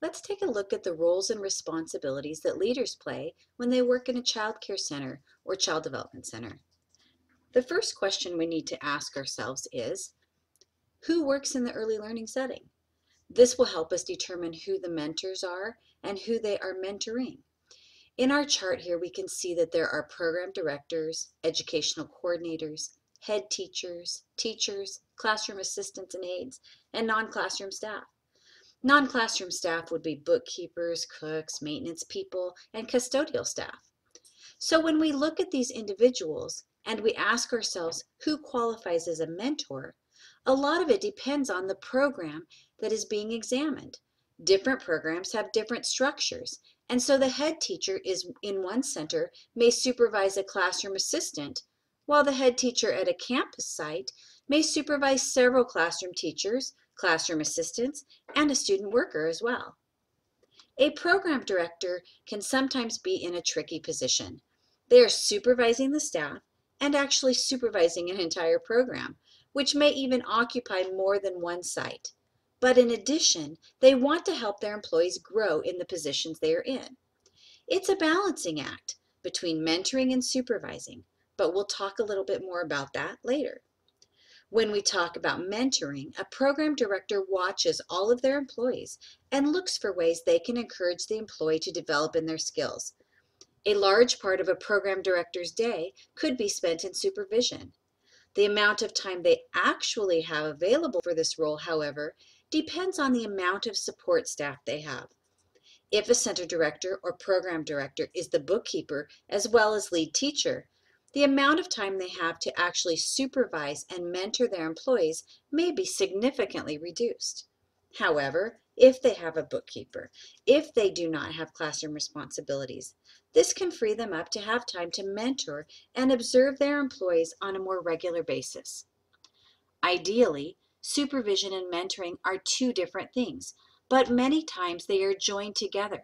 Let's take a look at the roles and responsibilities that leaders play when they work in a child care center or child development center. The first question we need to ask ourselves is, who works in the early learning setting? This will help us determine who the mentors are and who they are mentoring. In our chart here, we can see that there are program directors, educational coordinators, head teachers, classroom assistants and aides, and non-classroom staff. Non-classroom staff would be bookkeepers, cooks, maintenance people, and custodial staff. So when we look at these individuals and we ask ourselves who qualifies as a mentor, a lot of it depends on the program that is being examined. Different programs have different structures, and so the head teacher is in one center may supervise a classroom assistant, while the head teacher at a campus site may supervise several classroom teachers, classroom assistants, and a student worker as well. A program director can sometimes be in a tricky position. They are supervising the staff and actually supervising an entire program, which may even occupy more than one site. But in addition, they want to help their employees grow in the positions they are in. It's a balancing act between mentoring and supervising, but we'll talk a little bit more about that later. When we talk about mentoring, a program director watches all of their employees and looks for ways they can encourage the employee to develop in their skills. A large part of a program director's day could be spent in supervision. The amount of time they actually have available for this role, however, depends on the amount of support staff they have. If a center director or program director is the bookkeeper as well as lead teacher, the amount of time they have to actually supervise and mentor their employees may be significantly reduced. However, if they have a bookkeeper, if they do not have classroom responsibilities, this can free them up to have time to mentor and observe their employees on a more regular basis. Ideally, supervision and mentoring are two different things, but many times they are joined together.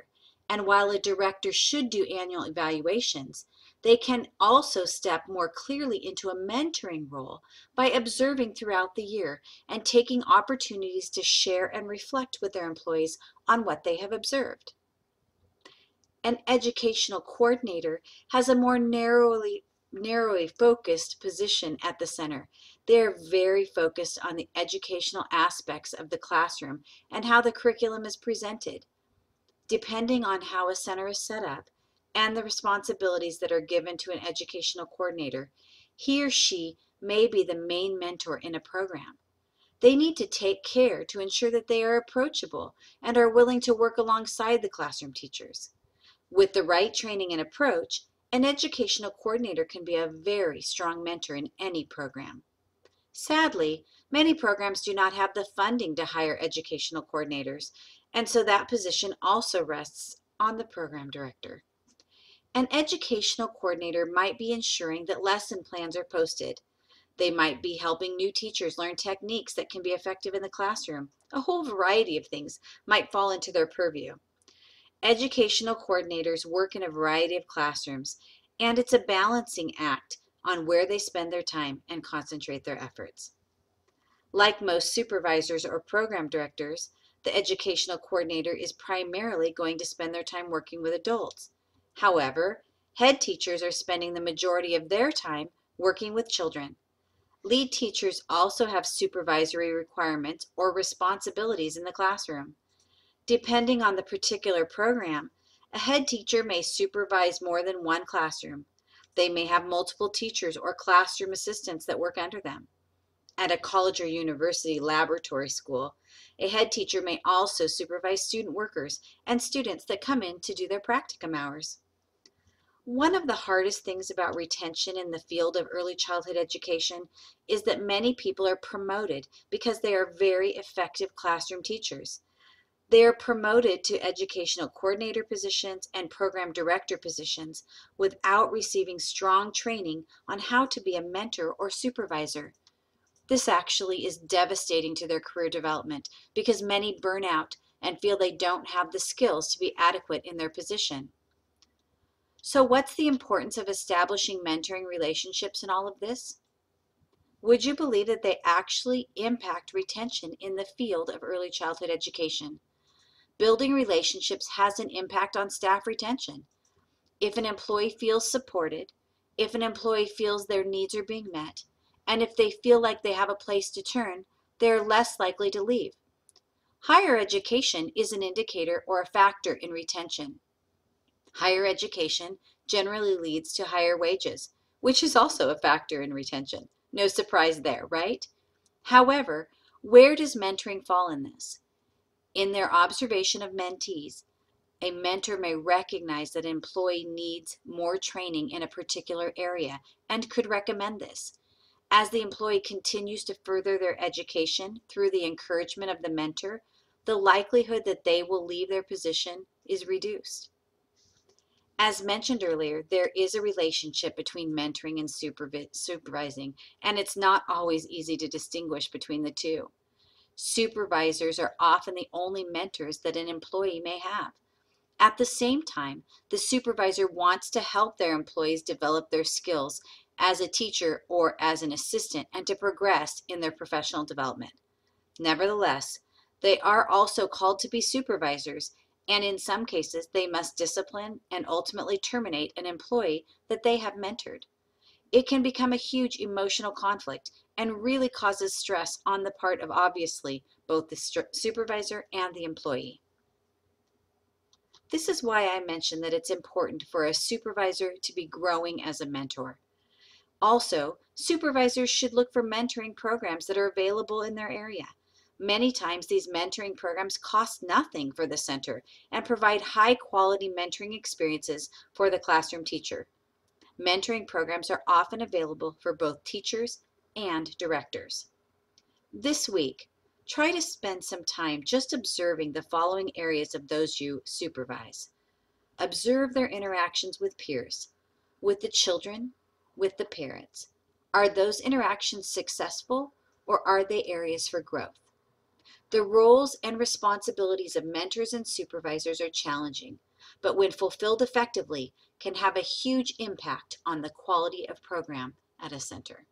And while a director should do annual evaluations, they can also step more clearly into a mentoring role by observing throughout the year and taking opportunities to share and reflect with their employees on what they have observed. An educational coordinator has a more narrowly focused position at the center. They are very focused on the educational aspects of the classroom and how the curriculum is presented. Depending on how a center is set up and the responsibilities that are given to an educational coordinator, he or she may be the main mentor in a program. They need to take care to ensure that they are approachable and are willing to work alongside the classroom teachers. With the right training and approach, an educational coordinator can be a very strong mentor in any program. Sadly, many programs do not have the funding to hire educational coordinators, and so that position also rests on the program director. An educational coordinator might be ensuring that lesson plans are posted. They might be helping new teachers learn techniques that can be effective in the classroom. A whole variety of things might fall into their purview. Educational coordinators work in a variety of classrooms, and it's a balancing act on where they spend their time and concentrate their efforts. Like most supervisors or program directors, the educational coordinator is primarily going to spend their time working with adults. However, head teachers are spending the majority of their time working with children. Lead teachers also have supervisory requirements or responsibilities in the classroom. Depending on the particular program, a head teacher may supervise more than one classroom. They may have multiple teachers or classroom assistants that work under them. At a college or university laboratory school, a head teacher may also supervise student workers and students that come in to do their practicum hours. One of the hardest things about retention in the field of early childhood education is that many people are promoted because they are very effective classroom teachers. They are promoted to educational coordinator positions and program director positions without receiving strong training on how to be a mentor or supervisor. This actually is devastating to their career development because many burn out and feel they don't have the skills to be adequate in their position. So what's the importance of establishing mentoring relationships in all of this? Would you believe that they actually impact retention in the field of early childhood education? Building relationships has an impact on staff retention. If an employee feels supported, if an employee feels their needs are being met, and if they feel like they have a place to turn, they're less likely to leave. Higher education is an indicator or a factor in retention. Higher education generally leads to higher wages, which is also a factor in retention. No surprise there, right? However, where does mentoring fall in this? In their observation of mentees, a mentor may recognize that an employee needs more training in a particular area and could recommend this. As the employee continues to further their education through the encouragement of the mentor, the likelihood that they will leave their position is reduced. As mentioned earlier, there is a relationship between mentoring and supervising, and it's not always easy to distinguish between the two. Supervisors are often the only mentors that an employee may have. At the same time, the supervisor wants to help their employees develop their skills as a teacher or as an assistant and to progress in their professional development. Nevertheless, they are also called to be supervisors, and in some cases, they must discipline and ultimately terminate an employee that they have mentored. It can become a huge emotional conflict and really causes stress on the part of, obviously, both the supervisor and the employee. This is why I mentioned that it's important for a supervisor to be growing as a mentor. Also, supervisors should look for mentoring programs that are available in their area. Many times these mentoring programs cost nothing for the center and provide high-quality mentoring experiences for the classroom teacher. Mentoring programs are often available for both teachers and directors. This week, try to spend some time just observing the following areas of those you supervise. Observe their interactions with peers, with the children, with the parents. Are those interactions successful, or are they areas for growth? The roles and responsibilities of mentors and supervisors are challenging, but when fulfilled effectively, can have a huge impact on the quality of program at a center.